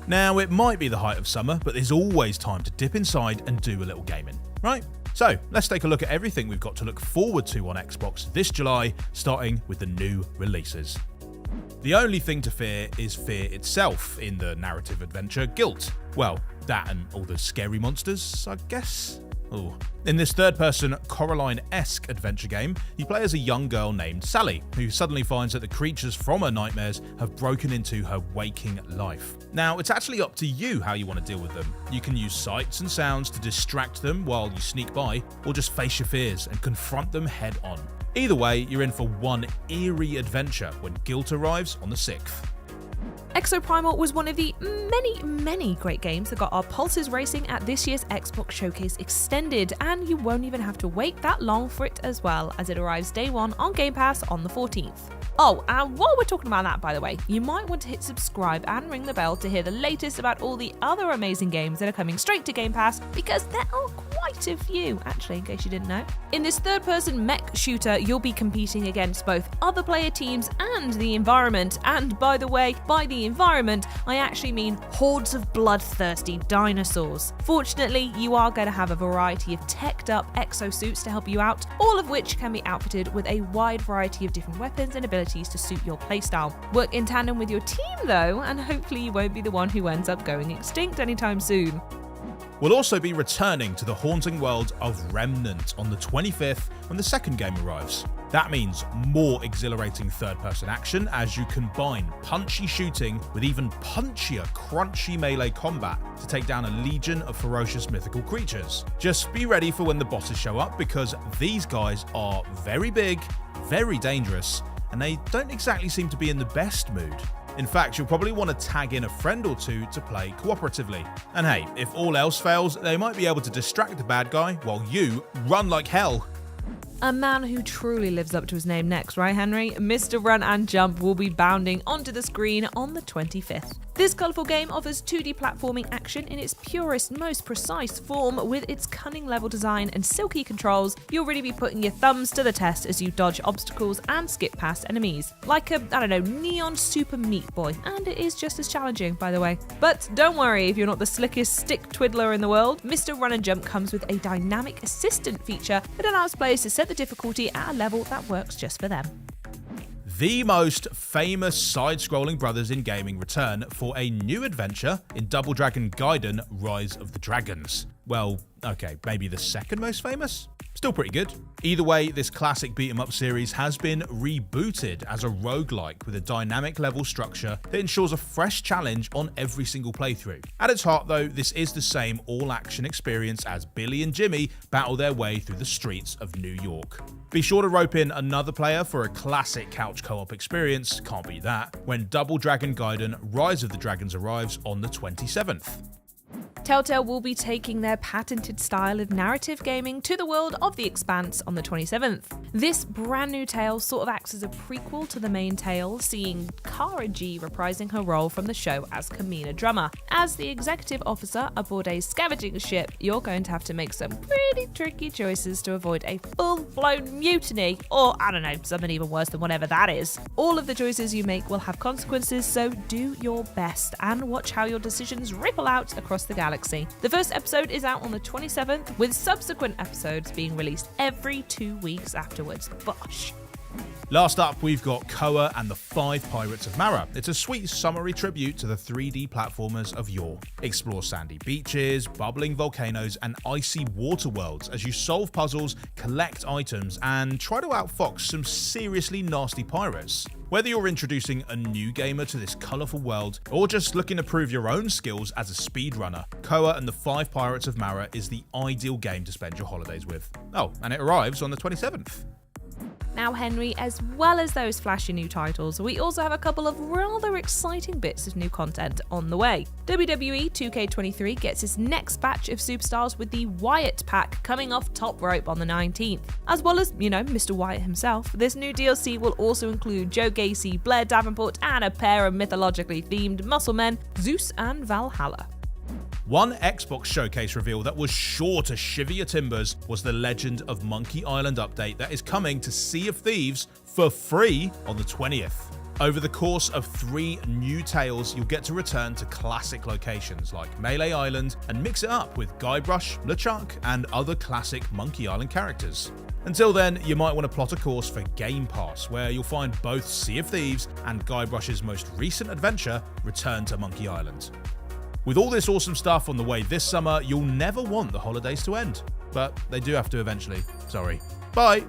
Now, it might be the height of summer, but there's always time to dip inside and do a little gaming, right? So, let's take a look at everything we've got to look forward to on Xbox this July, starting with the new releases. The only thing to fear is fear itself in the narrative adventure Gylt. Well, that and all the scary monsters, I guess? Ooh. In this third-person Coraline-esque adventure game, you play as a young girl named Sally, who suddenly finds that the creatures from her nightmares have broken into her waking life. Now, it's actually up to you how you want to deal with them. You can use sights and sounds to distract them while you sneak by, or just face your fears and confront them head on. Either way, you're in for one eerie adventure when Gylt arrives on the 6th. Exoprimal was one of the many great games that got our pulses racing at this year's Xbox Showcase Extended, and you won't even have to wait that long for it as well, as it arrives day one on Game Pass on the 14th. Oh, and while we're talking about that, by the way, you might want to hit subscribe and ring the bell to hear the latest about all the other amazing games that are coming straight to Game Pass, because there are quite a few, actually, in case you didn't know. In this third-person mech shooter, you'll be competing against both other player teams and the environment, and by the way, by the environment, I actually mean hordes of bloodthirsty dinosaurs. Fortunately, you are going to have a variety of teched-up exosuits to help you out, all of which can be outfitted with a wide variety of different weapons and abilities to suit your playstyle. Work in tandem with your team though, and hopefully you won't be the one who ends up going extinct anytime soon. We'll also be returning to the haunting world of Remnant on the 25th when the second game arrives. That means more exhilarating third-person action as you combine punchy shooting with even punchier, crunchy melee combat to take down a legion of ferocious mythical creatures. Just be ready for when the bosses show up, because these guys are very big, very dangerous, and they don't exactly seem to be in the best mood. In fact, you'll probably want to tag in a friend or two to play cooperatively. And hey, if all else fails, they might be able to distract the bad guy while you run like hell. A man who truly lives up to his name next, right, Henry? Mr. Run and Jump will be bounding onto the screen on the 25th. This colourful game offers 2D platforming action in its purest, most precise form. With its cunning level design and silky controls, you'll really be putting your thumbs to the test as you dodge obstacles and skip past enemies. Like a, neon super Meat Boy. And it is just as challenging, by the way. But don't worry if you're not the slickest stick twiddler in the world. Mr. Run and Jump comes with a dynamic assistant feature that allows players to set the difficulty at a level that works just for them. The most famous side-scrolling brothers in gaming return for a new adventure in Double Dragon Gaiden: Rise of the Dragons. Well, okay, maybe the second most famous? Still pretty good. Either way, this classic beat-em-up series has been rebooted as a roguelike with a dynamic level structure that ensures a fresh challenge on every single playthrough. At its heart though, this is the same all-action experience as Billy and Jimmy battle their way through the streets of New York. Be sure to rope in another player for a classic couch co-op experience, can't beat that, when Double Dragon Gaiden: Rise of the Dragons arrives on the 27th. Telltale will be taking their patented style of narrative gaming to the world of The Expanse on the 27th. This brand new tale sort of acts as a prequel to the main tale, seeing Kara G reprising her role from the show as Kamina Drummer. As the executive officer aboard a scavenging ship, you're going to have to make some pretty tricky choices to avoid a full-blown mutiny, or something even worse than whatever that is. All of the choices you make will have consequences, so do your best and watch how your decisions ripple out across the galaxy. The first episode is out on the 27th, with subsequent episodes being released every 2 weeks afterwards. Bosh. Last up, we've got Koa and the 5 Pirates of Mara. It's a sweet summary tribute to the 3D platformers of yore. Explore sandy beaches, bubbling volcanoes, and icy water worlds as you solve puzzles, collect items, and try to outfox some seriously nasty pirates. Whether you're introducing a new gamer to this colourful world, or just looking to prove your own skills as a speedrunner, Koa and the 5 Pirates of Mara is the ideal game to spend your holidays with. Oh, and it arrives on the 27th. Now, Henry, as well as those flashy new titles, we also have a couple of rather exciting bits of new content on the way. WWE 2K23 gets its next batch of superstars with the Wyatt pack coming off Top Rope on the 19th. As well as, Mr. Wyatt himself, this new DLC will also include Joe Gacy, Blair Davenport, and a pair of mythologically themed muscle men, Zeus and Valhalla. One Xbox Showcase reveal that was sure to shiver your timbers was the Legend of Monkey Island update that is coming to Sea of Thieves for free on the 20th. Over the course of 3 new tales, you'll get to return to classic locations like Melee Island and mix it up with Guybrush, LeChuck, and other classic Monkey Island characters. Until then, you might want to plot a course for Game Pass, where you'll find both Sea of Thieves and Guybrush's most recent adventure, Return to Monkey Island. With all this awesome stuff on the way this summer, you'll never want the holidays to end. But they do have to eventually. Sorry. Bye!